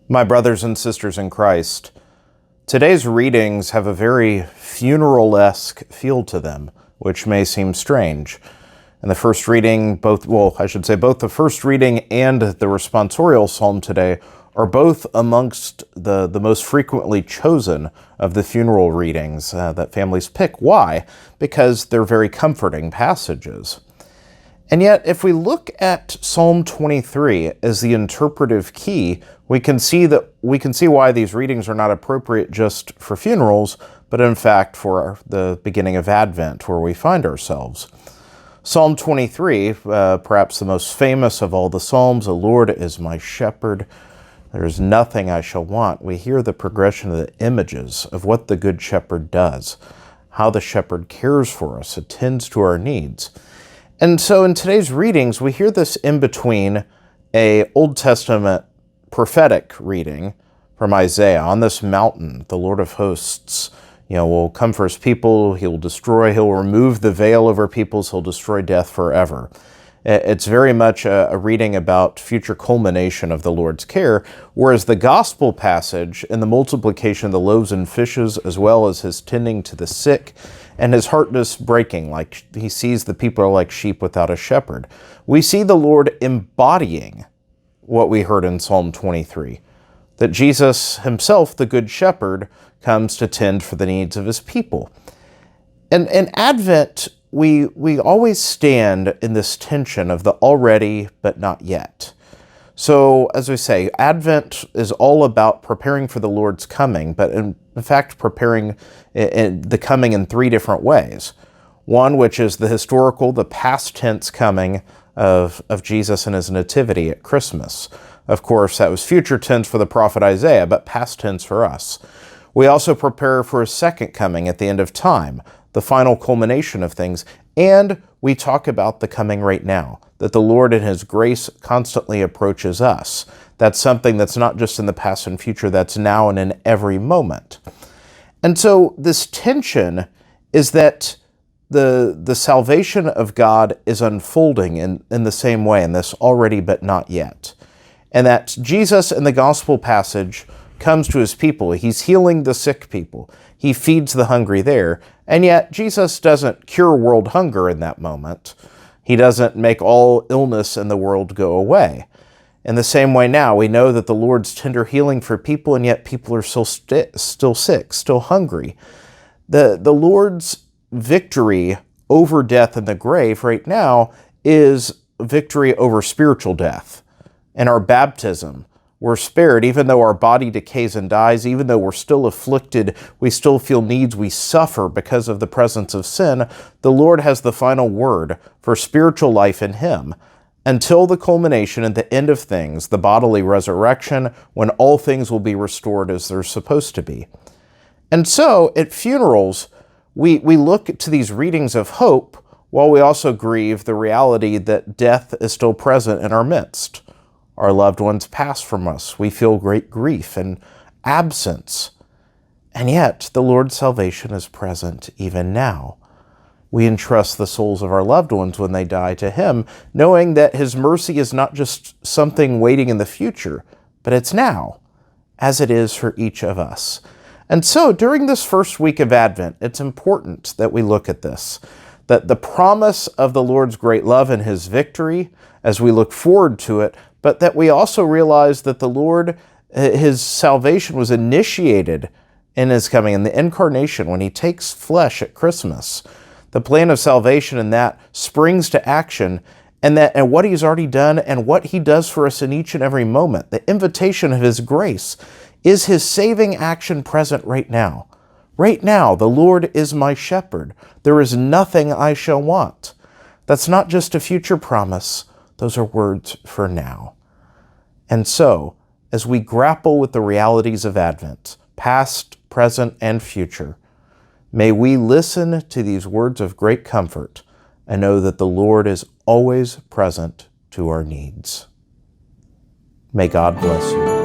My brothers and sisters in Christ, today's readings have a very funeral-esque feel to them, which may seem strange. In the first reading, both the first reading and the responsorial psalm today are both amongst the most frequently chosen of the funeral readings that families pick. Why? Because they're very comforting passages. And yet, if we look at Psalm 23 as the interpretive key, we can see why these readings are not appropriate just for funerals, but in fact for the beginning of Advent, where we find ourselves. Psalm 23, perhaps the most famous of all the Psalms, "The Lord is my shepherd, there is nothing I shall want." We hear the progression of the images of what the Good Shepherd does, how the shepherd cares for us, attends to our needs. And so in today's readings, we hear this in between a Old Testament prophetic reading from Isaiah. On this mountain, the Lord of hosts, will come for his people. He'll remove the veil over peoples. He'll destroy death forever. It's very much a reading about future culmination of the Lord's care, whereas the gospel passage in the multiplication of the loaves and fishes, as well as his tending to the sick, and his heart is breaking, like he sees the people are like sheep without a shepherd. We see the Lord embodying what we heard in Psalm 23, that Jesus himself, the Good Shepherd, comes to tend for the needs of his people. And in Advent, we always stand in this tension of the already but not yet. So, as we say, Advent is all about preparing for the Lord's coming, but in fact preparing the coming in three different ways. One, which is the past tense coming of Jesus and his nativity at Christmas. Of course, that was future tense for the prophet Isaiah, but past tense for us. We also prepare for his second coming at the end of time, the final culmination of things, and we talk about the coming right now, that the Lord in his grace constantly approaches us. That's something that's not just in the past and future, that's now and in every moment. And so this tension is that the salvation of God is unfolding in the same way, in this already but not yet. And that Jesus in the gospel passage comes to his people. He's healing the sick people. He feeds the hungry there. And yet Jesus doesn't cure world hunger in that moment. He doesn't make all illness in the world go away. In the same way now, we know that the Lord's tender healing for people, and yet people are still sick, still hungry. The Lord's victory over death and the grave right now is victory over spiritual death. In our baptism, we're spared, even though our body decays and dies, even though we're still afflicted, we still feel needs, we suffer because of the presence of sin. The Lord has the final word for spiritual life in him until the culmination and the end of things, the bodily resurrection, when all things will be restored as they're supposed to be. And so at funerals, we look to these readings of hope while we also grieve the reality that death is still present in our midst. Our loved ones pass from us. We feel great grief and absence. And yet, the Lord's salvation is present even now. We entrust the souls of our loved ones when they die to him, knowing that his mercy is not just something waiting in the future, but it's now, as it is for each of us. And so, during this first week of Advent, it's important that we look at this, that the promise of the Lord's great love and his victory, as we look forward to it, but that we also realize that the Lord, his salvation was initiated in his coming, in the incarnation, when he takes flesh at Christmas. The plan of salvation in that springs to action, and what he's already done and what he does for us in each and every moment. The invitation of his grace is his saving action present right now. Right now, the Lord is my shepherd. There is nothing I shall want. That's not just a future promise. Those are words for now. And so, as we grapple with the realities of Advent, past, present, and future, May we listen to these words of great comfort and know that the Lord is always present to our needs. May God bless you.